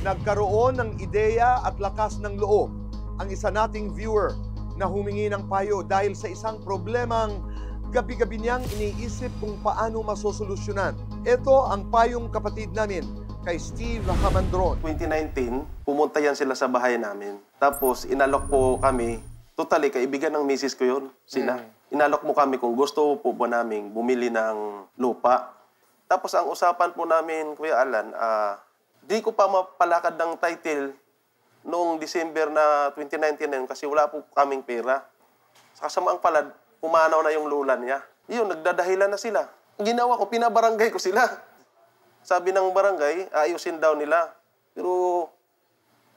Nagkaroon ng ideya at lakas ng loob ang isa nating viewer na humingi ng payo dahil sa isang problemang gabi-gabi niyang iniisip kung paano masosolusyonan. Ito ang payong kapatid namin kay Steve Hamandron. 2019, pumunta yan sila sa bahay namin. Tapos inalok po kami, totally kaibigan ng misis ko yun, sila. Inalok mo kami kung gusto po ba namin bumili ng lupa. Tapos ang usapan po namin, Kuya Alan, di ko pa mapalakad ng title noong December na 2019 na yun kasi wala po kaming pera. Sa kasamaang palad, pumanaw na yung lula niya. Yun, nagdadahilan na sila. Ang ginawa ko, pinabarangay ko sila. Sabi ng barangay, ayusin daw nila. Pero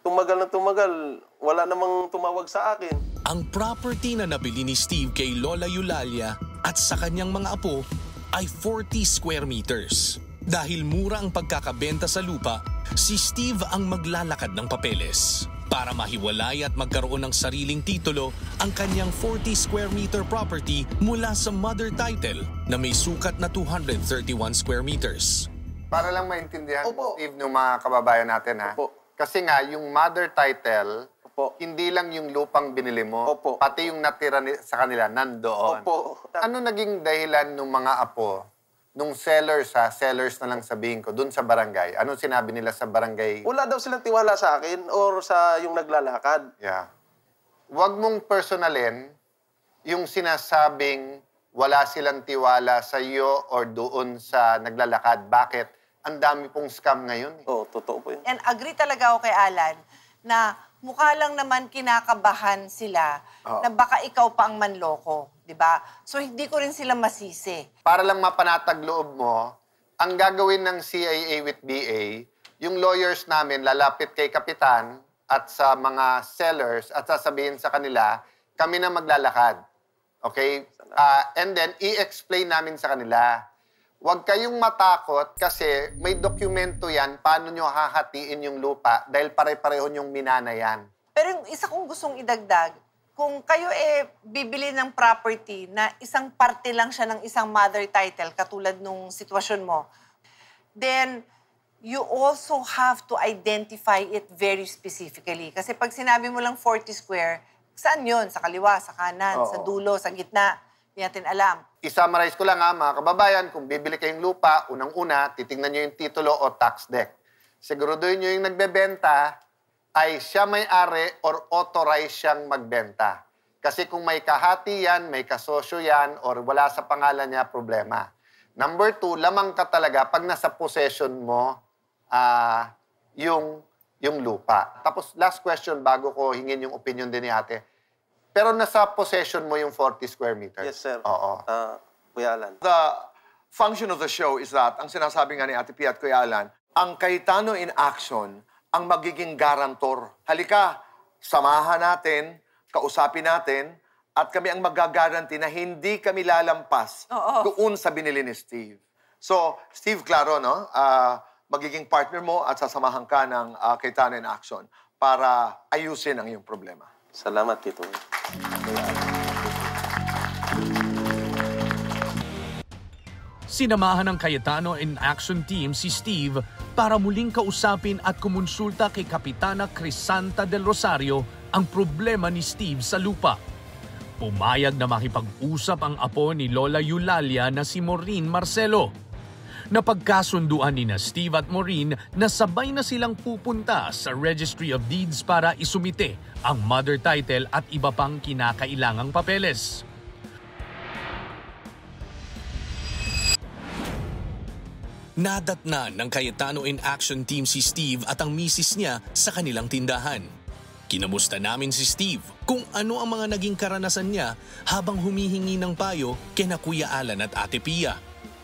tumagal na tumagal, wala namang tumawag sa akin. Ang property na nabili ni Steve kay Lola Eulalia at sa kanyang mga apo ay 40 square meters. Dahil mura ang pagkakabenta sa lupa, si Steve ang maglalakad ng papeles para mahiwalay at magkaroon ng sariling titulo ang kanyang 40 square meter property mula sa mother title na may sukat na 231 square meters. Para lang maintindihan, Opo. Steve, ng mga kababayan natin, ha? Opo. Kasi nga, yung mother title, Opo. hindi lang yung lupang binili mo, Opo. pati yung natira sa kanila nandoon. Opo. Ano naging dahilan ng mga apo, nung sellers, sellers na lang sabihin ko, dun sa barangay? Anong sinabi nila sa barangay? Wala daw silang tiwala sa akin or sa yung naglalakad. Yeah. Huwag mong personalin yung sinasabing wala silang tiwala sa iyo or doon sa naglalakad. Bakit? Ang dami pong scam ngayon. Oo, totoo po yun. And agree talaga ako kay Alan na mukha lang naman kinakabahan sila na baka ikaw pa ang manloko, di ba? So hindi ko rin sila masisi. Para lang mapanatag loob mo, ang gagawin ng CIA with BA, yung lawyers namin lalapit kay kapitan at sa mga sellers at sasabihin sa kanila, kami na maglalakad. Okay? And then, i-explain namin sa kanila. Huwag kayong matakot kasi may dokumento yan paano nyo hahatiin yung lupa dahil pare-pareho yung minana yan. Pero yung isa kong gustong idagdag, kung kayo bibili ng property na isang parte lang siya ng isang mother title, katulad nung sitwasyon mo, then you also have to identify it very specifically. Kasi pag sinabi mo lang 40 square, saan yun? Sa kaliwa, sa kanan, sa dulo, sa gitna. Hindi natin alam. I-summarize ko lang mga kababayan, kung bibili kayong lupa, unang-una, titingnan nyo yung titulo o tax deck. Siguraduhin nyo yung nagbebenta ay siya may-ari or authorized siyang magbenta. Kasi kung may kahati yan, may kasosyo yan, or wala sa pangalan niya, problema. Number 2, lamang ka talaga pag nasa possession mo yung lupa. Tapos last question bago ko hingin yung opinion din ni ate. Pero nasa possession mo yung 40 square meters? Yes, sir. Oo. Kuya Alan. The function of the show is that, ang sinasabi nga ni Ate Pia at Kuya Alan, ang Cayetano in Action ang magiging garantor. Halika, samahan natin, kausapin natin, at kami ang magagaranti na hindi kami lalampas doon sa binili ni Steve. So, Steve, klaro, no? Magiging partner mo at sasamahan ka ng Cayetano in Action para ayusin ang iyong problema. Salamat, Tito. Sinamahan ng Cayetano in Action Team si Steve para muling kausapin at kumonsulta kay Kapitana Crisanta del Rosario ang problema ni Steve sa lupa. Pumayag na makipag-usap ang apo ni Lola Eulalia na si Maureen Marcelo. Napagkasunduan ni na Steve at Maureen na sabay na silang pupunta sa Registry of Deeds para isumite ang mother title at iba pang kinakailangang papeles. Nadatnan ng Cayetano in Action Team si Steve at ang misis niya sa kanilang tindahan. Kinamusta namin si Steve kung ano ang mga naging karanasan niya habang humihingi ng payo kina Kuya Alan at Ate Pia.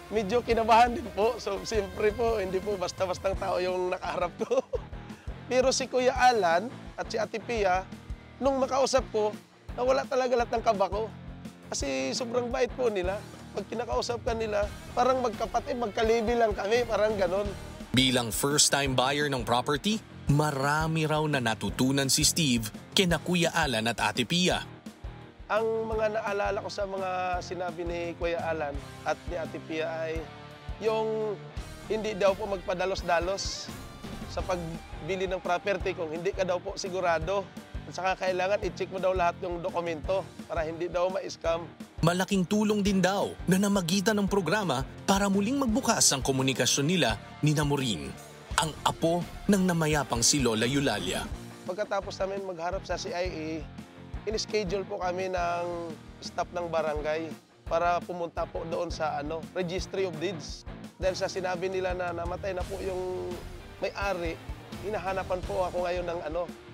Medyo kinabahan din po. So, siyempre po, hindi po basta-bastang tao yung nakaharap ko. Pero si Kuya Alan at si Ate Pia, nung makausap ko, nawala talaga lahat ng kaba ko. Kasi sobrang bait po nila. Pag kinakausap ka nila, parang magkapatid, magkalibi lang kami, parang ganon. Bilang first-time buyer ng property, marami raw na natutunan si Steve kina Kuya Alan at Ate Pia. Ang mga naalala ko sa mga sinabi ni Kuya Alan at ni Ate Pia ay yung hindi daw po magpadalos-dalos. sa pagbili ng property kung hindi ka daw po sigurado. At saka kailangan i-check mo daw lahat yung dokumento para hindi daw ma-scam. Malaking tulong din daw na namagitan ng programa para muling magbukas ang komunikasyon nila ni Maureen, ang apo ng namayapang si Lola Eulalia. Pagkatapos namin magharap sa CIA, in-schedule po kami ng staff ng barangay para pumunta po doon sa Registry of Deeds. Dahil sa sinabi nila na namatay na po yung may-ari, hinahanapan po ako ngayon ng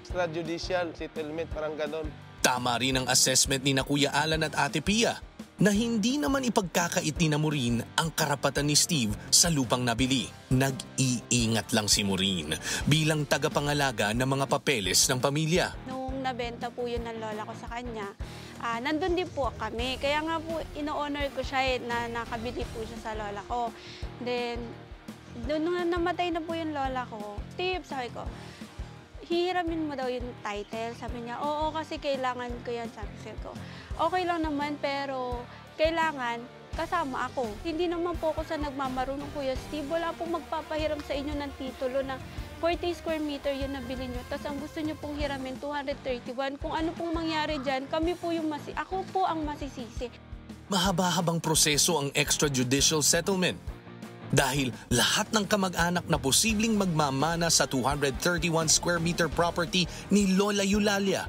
extrajudicial settlement, parang ganon. Tama rin ang assessment ni na Kuya Alan at Ate Pia na hindi naman ipagkakait ni Maureen ang karapatan ni Steve sa lupang nabili. Nag-iingat lang si Maureen bilang tagapangalaga ng mga papeles ng pamilya. Nung nabenta po yun ng lola ko sa kanya, nandun din po kami. Kaya nga po, ino-honor ko siya na nakabili po siya sa lola ko. Then, nung namatay na po yung lola ko, Steve, sabi ko, hihiramin mo daw yung title. Sabi niya, oo, kasi kailangan ko yan. Sabi ko, okay lang naman, pero kailangan kasama ako. Hindi naman po ako sa nagmamarunong, Kuya Steve. Wala pong magpapahiram sa inyo ng titulo na 40 square meter yung nabili nyo. Tapos ang gusto nyo pong hiramin, 231. Kung ano pong mangyari dyan, kami po yung ako po ang masisisi. Mahaba-habang proseso ang extrajudicial settlement. Dahil lahat ng kamag-anak na posibleng magmamana sa 231 square meter property ni Lola Eulalia,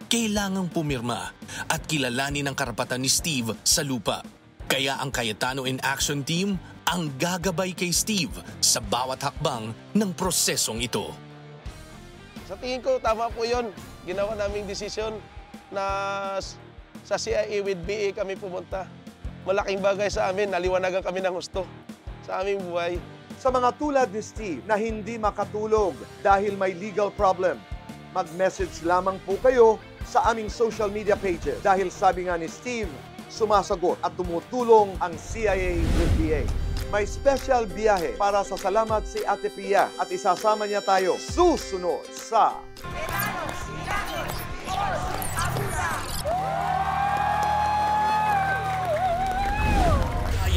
kailangang pumirma at kilalanin ang karapatan ni Steve sa lupa. Kaya ang Cayetano in Action Team ang gagabay kay Steve sa bawat hakbang ng prosesong ito. Sa tingin ko, tama po yun. Ginawa naming desisyon na sa CIA with BA kami pumunta. Malaking bagay sa amin, naliwanagan kami ng gusto sa aming buhay. Sa mga tulad ni Steve na hindi makatulog dahil may legal problem, mag-message lamang po kayo sa aming social media pages. Dahil sabi nga ni Steve, sumasagot at tumutulong ang CIA with BA. May special biyahe para sa salamat si Ate Pia at isasama niya tayo susunod sa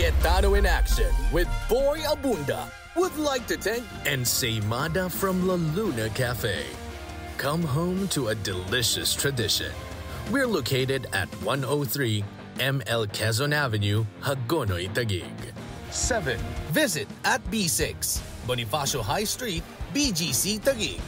Cayetano in Action with Boy Abunda would like to thank Ensaymada from La Luna Cafe. Come home to a delicious tradition. We're located at 103 ML Quezon Avenue, Hagonoy, Taguig. 7. Visit at B6, Bonifacio High Street, BGC, Taguig.